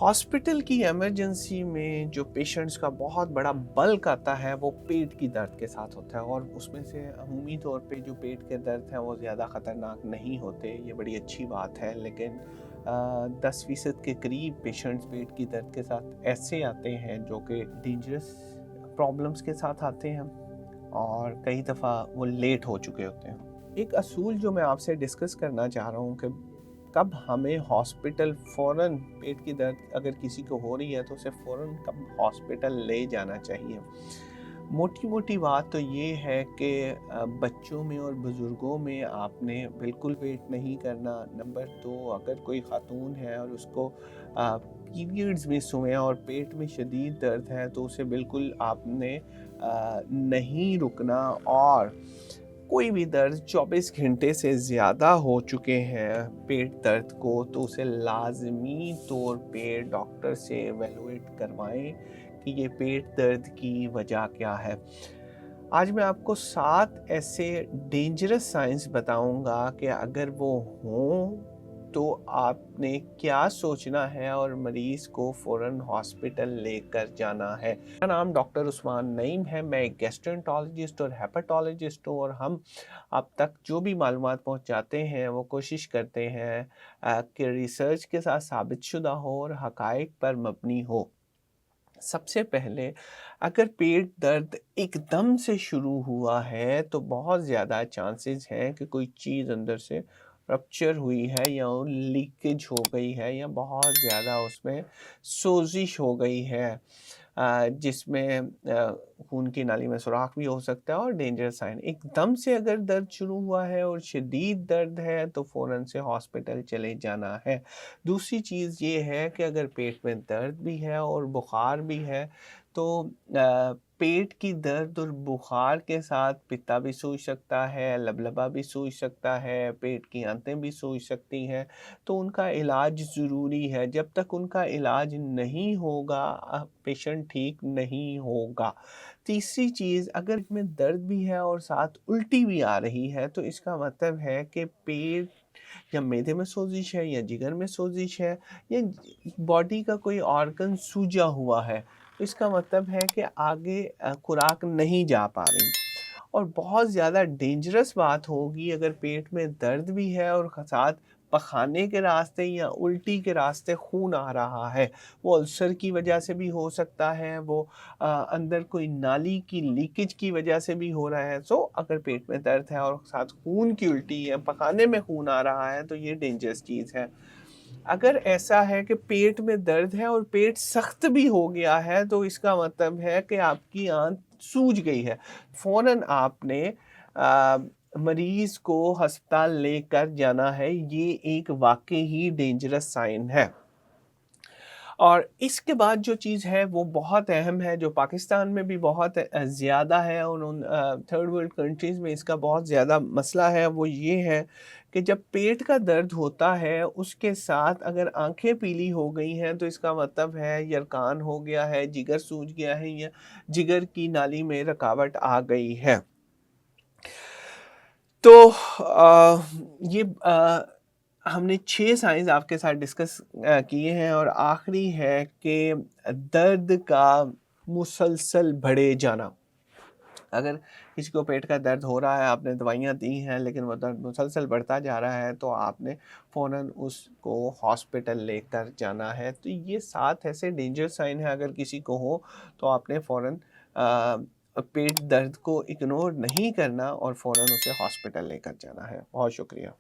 Hospital की emergency में जो पेशेंट्स का बहुत बड़ा बल्क आता है वो पेट की दर्द के साथ होता है, और उसमें से अमूमी तौर पे जो पेट के दर्द हैं वो ज़्यादा ख़तरनाक नहीं होते। ये बड़ी अच्छी बात है, लेकिन 10% के करीब पेशेंट्स पेट की दर्द के साथ ऐसे आते हैं जो कि डेंजरस प्रॉब्लम्स के साथ आते हैं, और कई दफ़ा वो लेट हो चुके होते हैं। एक असूल जो मैं आपसे डिस्कस करना चाह रहा हूँ कि कब हमें हॉस्पिटल फ़ौरन, पेट की दर्द अगर किसी को हो रही है तो उसे फ़ौरन कब हॉस्पिटल ले जाना चाहिए। मोटी मोटी बात तो ये है कि बच्चों में और बुज़ुर्गों में आपने बिल्कुल वेट नहीं करना। नंबर 2, अगर कोई ख़ातून है और उसको पीरियड्स मिस हुए हैं और पेट में शदीद दर्द है तो उसे बिल्कुल आपने नहीं रुकना। और कोई भी दर्द 24 घंटे से ज़्यादा हो चुके हैं पेट दर्द को, तो उसे लाज़मी तौर पे डॉक्टर से एवेलुएट करवाएं कि ये पेट दर्द की वजह क्या है। आज मैं आपको 7 ऐसे डेंजरस साइंस बताऊंगा कि अगर वो हों तो आपने क्या सोचना है और मरीज़ को फ़ौरन हॉस्पिटल लेकर जाना है। मेरा नाम डॉक्टर उस्मान नईम है। मैं एक गैस्ट्रोएंटरोलॉजिस्ट और हेपेटोलॉजिस्ट हूँ, और हम आप तक जो भी मालूमात पहुँचाते हैं वो कोशिश करते हैं कि रिसर्च के साथ साबित शुदा हो और हक़ाइक़ पर मबनी हो। सबसे पहले, अगर पेट दर्द एकदम से शुरू हुआ है तो बहुत ज़्यादा चांसेस हैं कि कोई चीज़ अंदर से रप्चर हुई है, या लीकेज हो गई है, या बहुत ज़्यादा उसमें सोजिश हो गई है, जिसमें खून की नाली में सुराख भी हो सकता है, और डेंजर साइन। एकदम से अगर दर्द शुरू हुआ है और शदीद दर्द है तो फ़ौरन से हॉस्पिटल चले जाना है। दूसरी चीज़ ये है कि अगर पेट में दर्द भी है और बुखार भी है तो पेट की दर्द और बुखार के साथ पित्ता भी सूज सकता है, लबलबा भी सूज सकता है, पेट की आंतें भी सूज सकती हैं। तो उनका इलाज ज़रूरी है। जब तक उनका इलाज नहीं होगा पेशेंट ठीक नहीं होगा। तीसरी चीज़, अगर इसमें दर्द भी है और साथ उल्टी भी आ रही है तो इसका मतलब है कि पेट या मैदे में सोजिश है, या जिगर में सोजिश है, या बॉडी का कोई ऑर्गन सूजा हुआ है। तो इसका मतलब है कि आगे खुराक नहीं जा पा रही। और बहुत ज़्यादा डेंजरस बात होगी अगर पेट में दर्द भी है और साथ पखाने के रास्ते या उल्टी के रास्ते खून आ रहा है। वो अल्सर की वजह से भी हो सकता है, वो अंदर कोई नाली की लीकेज की वजह से भी हो रहा है। सो अगर पेट में दर्द है और साथ खून की उल्टी है, पखाने में खून आ रहा है, तो ये डेंजरस चीज़ है। अगर ऐसा है कि पेट में दर्द है और पेट सख्त भी हो गया है तो इसका मतलब है कि आपकी आंत सूज गई है। फ़ौरन आपने अ, मरीज़ को अस्पताल लेकर जाना है। ये एक वाक़ई ही डेंजरस साइन है। और इसके बाद जो चीज़ है वो बहुत अहम है, जो पाकिस्तान में भी बहुत ज़्यादा है, और उन थर्ड वर्ल्ड कंट्रीज़ में इसका बहुत ज़्यादा मसला है। वो ये है कि जब पेट का दर्द होता है उसके साथ अगर आंखें पीली हो गई हैं तो इसका मतलब है यरकान हो गया है, जिगर सूज गया है, या जिगर की नाली में रुकावट आ गई है। तो ये हमने 6 साइंस आपके साथ डिस्कस किए हैं, और आखिरी है कि दर्द का मुसलसल बढ़े जाना। अगर किसी को पेट का दर्द हो रहा है, आपने दवाइयाँ दी हैं, लेकिन वो दर्द मुसलसल बढ़ता जा रहा है, तो आपने फ़ौरन उसको हॉस्पिटल लेकर जाना है। तो ये 7 ऐसे डेंजर साइन हैं, अगर किसी को हो तो आपने फ़ौरन पेट दर्द को इग्नोर नहीं करना और फ़ौरन उसे हॉस्पिटल लेकर जाना है। बहुत शुक्रिया।